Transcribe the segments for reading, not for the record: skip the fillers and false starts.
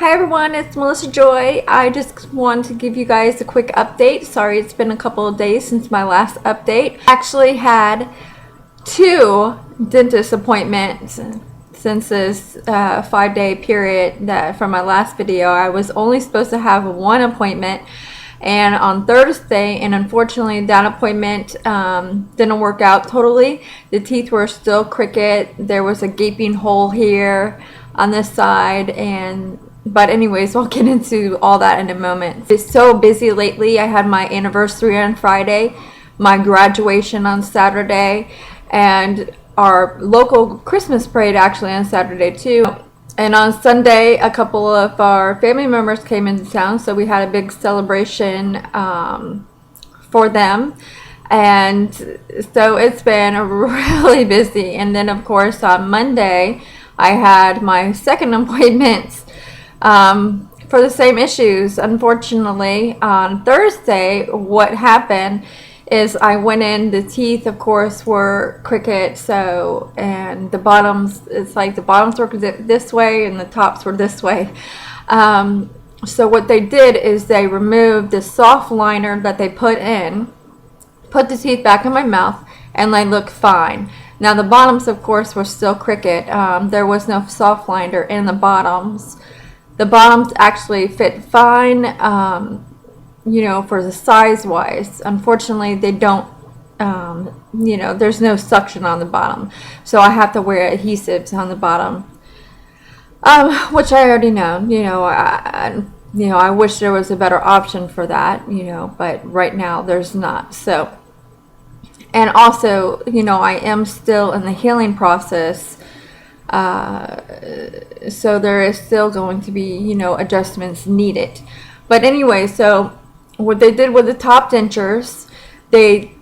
Hi everyone, it's Melissa Joy. I just wanted to give you guys a quick update. Sorry it's been a couple of days since my last update. I actually had 2 dentist appointments since this 5-day period that from my last video. I was only supposed to have 1 appointment and on Thursday, and unfortunately that appointment didn't work out totally. The teeth were still crooked. There was a gaping hole here on this side, but anyways, we'll get into all that in a moment. It's so busy lately. I had my anniversary on Friday, my graduation on Saturday, and our local Christmas parade actually on Saturday too. And on Sunday, a couple of our family members came into town, so we had a big celebration for them. And so it's been really busy. And then of course on Monday, I had my second appointment for the same issues. Unfortunately, on Thursday, what happened is I went in, the teeth of course were crooked, so, and the bottoms, it's like the bottoms were this way and the tops were this way. So what they did is they removed the soft liner that they put in, put the teeth back in my mouth, and they looked fine. Now the bottoms of course were still crooked. There was no soft liner in the bottoms. The bottoms actually fit fine, you know, for the size wise. Unfortunately, they don't, you know, there's no suction on the bottom. So I have to wear adhesives on the bottom, which I already know. You know, I wish there was a better option for that, you know, but right now there's not. So, and also, you know, I am still in the healing process. So there is still going to be, you know, adjustments needed. But anyway, so what they did with the top dentures, they,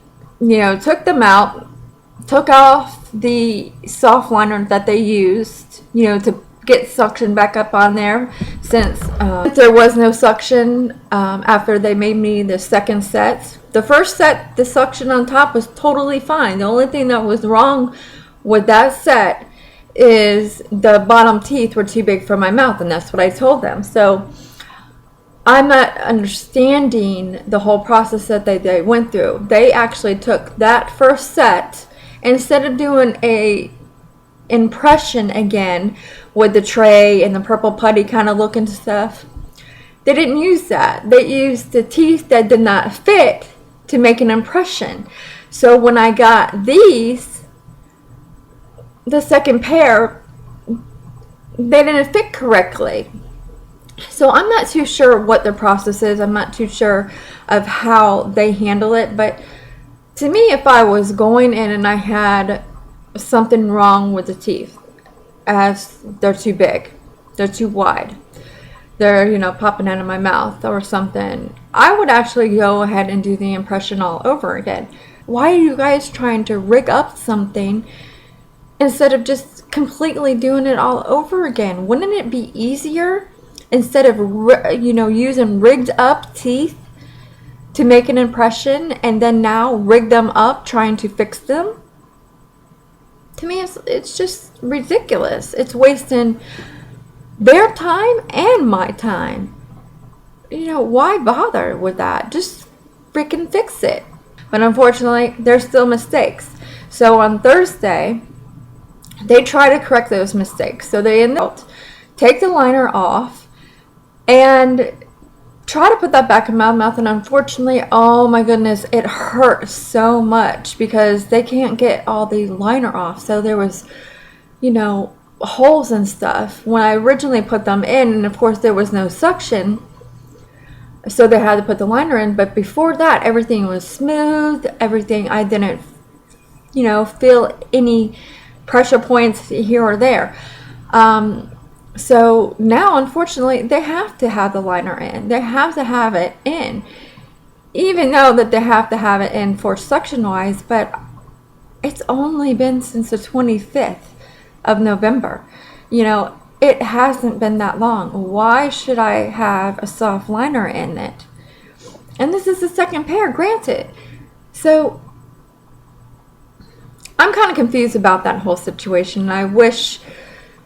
you know, took them out, took off the soft liner that they used, you know, to get suction back up on there, since there was no suction after they made me the second set. The first set, the suction on top was totally fine. The only thing that was wrong with that set is the bottom teeth were too big for my mouth, and that's what I told them. So I'm not understanding the whole process that they went through. They actually took that first set, instead of doing a impression again with the tray and the purple putty kind of looking stuff, they didn't use that. They used the teeth that did not fit to make an impression. So when I got these, the second pair, they didn't fit correctly. So I'm not too sure what the process is. I'm not too sure of how they handle it. But to me, if I was going in and I had something wrong with the teeth, as they're too big, they're too wide, they're, you know, popping out of my mouth or something, I would actually go ahead and do the impression all over again. Why are you guys trying to rig up something instead of just completely doing it all over again? Wouldn't it be easier, instead of, you know, using rigged up teeth to make an impression and then now rig them up trying to fix them? To me, it's just ridiculous. It's wasting their time and my time. You know, why bother with that? Just freaking fix it. But unfortunately, there's still mistakes. So on Thursday, they try to correct those mistakes. So they end up take the liner off and try to put that back in my mouth, and unfortunately, oh my goodness, it hurts so much because they can't get all the liner off. So there was, you know, holes and stuff when I originally put them in, and of course there was no suction, so they had to put the liner in. But before that, everything was smooth, everything. I didn't, you know, feel any pressure points here or there. So now, unfortunately, they have to have the liner in. They have to have it in, even though that they have to have it in for suction-wise. But it's only been since the 25th of November. You know, it hasn't been that long. Why should I have a soft liner in it? And this is the second pair, granted. So I'm kind of confused about that whole situation. I wish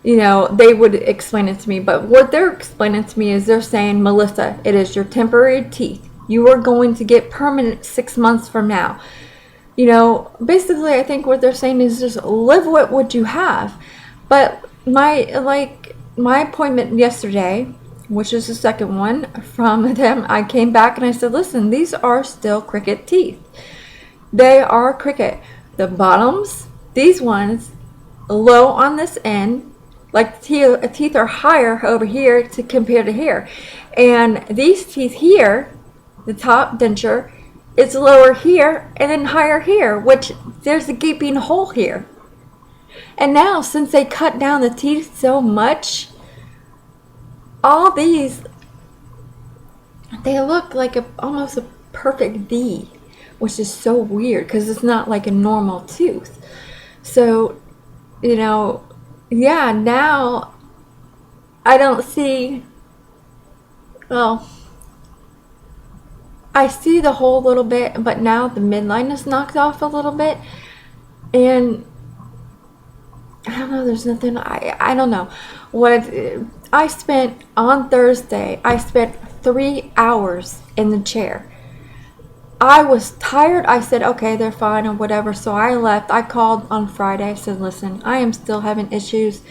they would explain it to me. But what they're explaining to me is they're saying, Melissa, it is your temporary teeth. You are going to get permanent 6 months from now. Basically, I think what they're saying is just live with what you have. But my appointment yesterday, which is the second one from them, I came back and I said, listen, these are still cricket teeth. They are cricket. The bottoms, these ones, low on this end, like teeth are higher over here to compare to here. And these teeth here, the top denture, it's lower here and then higher here, which there's a gaping hole here. And now, since they cut down the teeth so much, all these, they look like almost a perfect V, which is so weird because it's not like a normal tooth. So, yeah, now I don't see, well, I see the hole a little bit, but now the midline is knocked off a little bit. And I don't know, there's nothing, I don't know. I spent on Thursday, I spent 3 hours in the chair. I was tired. I said, okay, they're fine or whatever. So I left. I called on Friday. I said, listen, I am still having issues.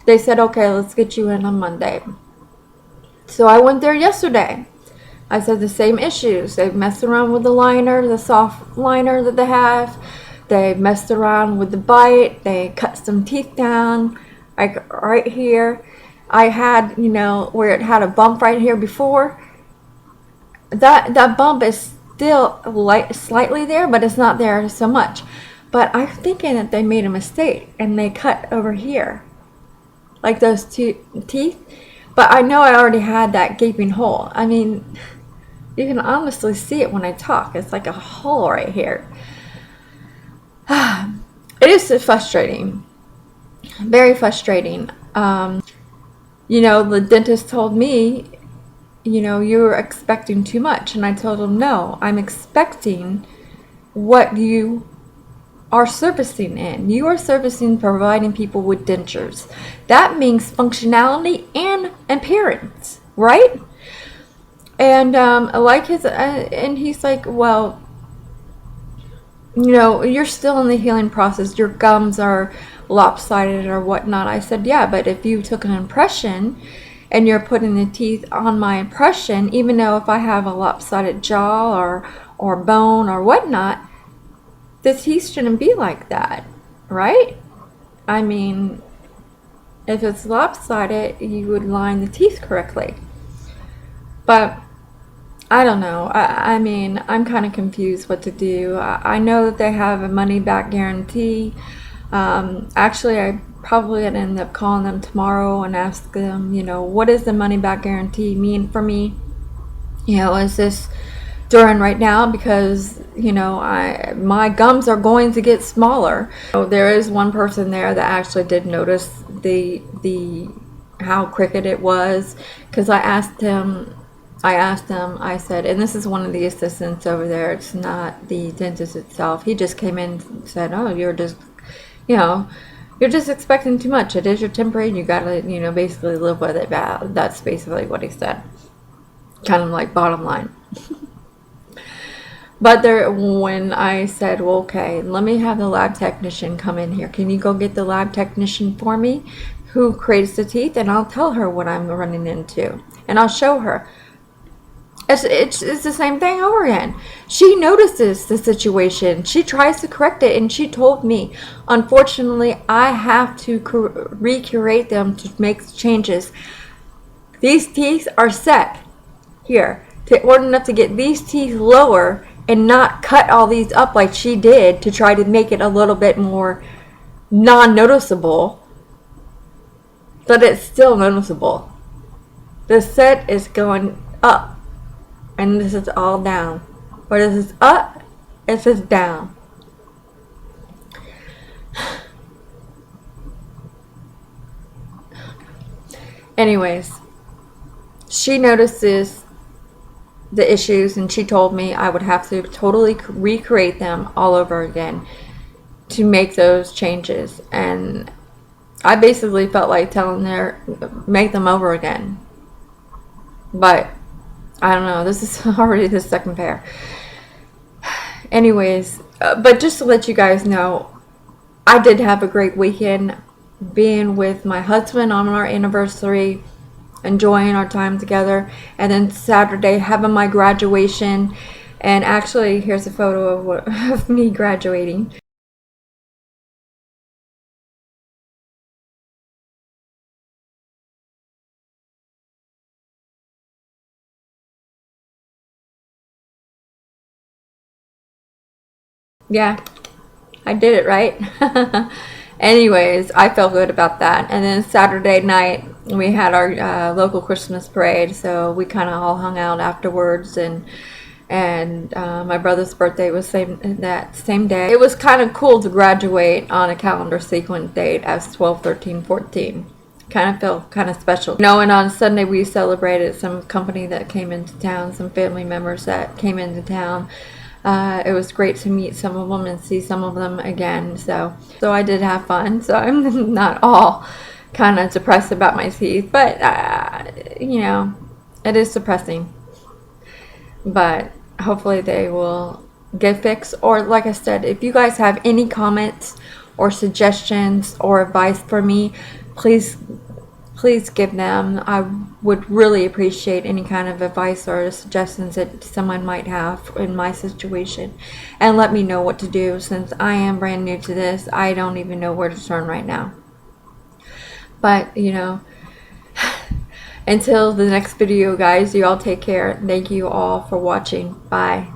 They said, okay, let's get you in on Monday. So I went there yesterday. I said the same issues. They've messed around with the liner, the soft liner that they have. They messed around with the bite. They cut some teeth down, like right here. I had, where it had a bump right here before. That bump is still slightly there, but it's not there so much. But I'm thinking that they made a mistake and they cut over here, like those two teeth. But I know I already had that gaping hole. I mean, you can honestly see it when I talk. It's like a hole right here. It is frustrating, very frustrating. The dentist told me, you're expecting too much. And I told him, no, I'm expecting what you are servicing in. You are servicing, providing people with dentures. That means functionality and appearance, right? And and he's like, well, you're still in the healing process. Your gums are lopsided or whatnot. I said, yeah, but if you took an impression and you're putting the teeth on my impression, even though if I have a lopsided jaw or bone or whatnot, the teeth shouldn't be like that, right? I mean, if it's lopsided, you would line the teeth correctly. But I don't know. I mean, I'm kind of confused what to do. I know that they have a money back guarantee. Actually, I probably would end up calling them tomorrow and ask them, what does the money back guarantee mean for me? Is this during right now? Because, my gums are going to get smaller. So there is one person there that actually did notice the how crooked it was, because I asked him, I said, and this is one of the assistants over there, it's not the dentist itself. He just came in and said, oh, you're just expecting too much. It is your temporary, and you gotta, basically live with it. That's basically what he said. Kind of like bottom line. But when I said, well, okay, let me have the lab technician come in here. Can you go get the lab technician for me who creates the teeth? And I'll tell her what I'm running into. And I'll show her. It's the same thing over again. She notices the situation. She tries to correct it, and she told me, unfortunately, I have to recurate them to make changes. These teeth are set here. In order not to get these teeth lower and not cut all these up like she did to try to make it a little bit more non-noticeable, but it's still noticeable. The set is going up. And this is all down. Where this is up, this is down. Anyways, she notices the issues, and she told me I would have to totally recreate them all over again to make those changes. And I basically felt like telling her, make them over again. But I don't know. This is already the second pair. Anyways, but just to let you guys know, I did have a great weekend being with my husband on our anniversary, enjoying our time together, and then Saturday having my graduation. And actually, here's a photo of me graduating. Yeah, I did it right. Anyways, I felt good about that. And then Saturday night, we had our local Christmas parade, so we kind of all hung out afterwards. And my brother's birthday was that same day. It was kind of cool to graduate on a calendar sequence date as 12, 13, 14. Kind of felt kind of special. You know, and on Sunday we celebrated some company that came into town, some family members that came into town. It was great to meet some of them and see some of them again. So I did have fun. So I'm not all kind of depressed about my teeth, but you know, it is depressing. But hopefully they will get fixed. Or like I said, if you guys have any comments or suggestions or advice for me, please give them. I would really appreciate any kind of advice or suggestions that someone might have in my situation, and let me know what to do, since I am brand new to this. I don't even know where to turn right now. But you know, until the next video, guys, you all take care. Thank you all for watching. Bye.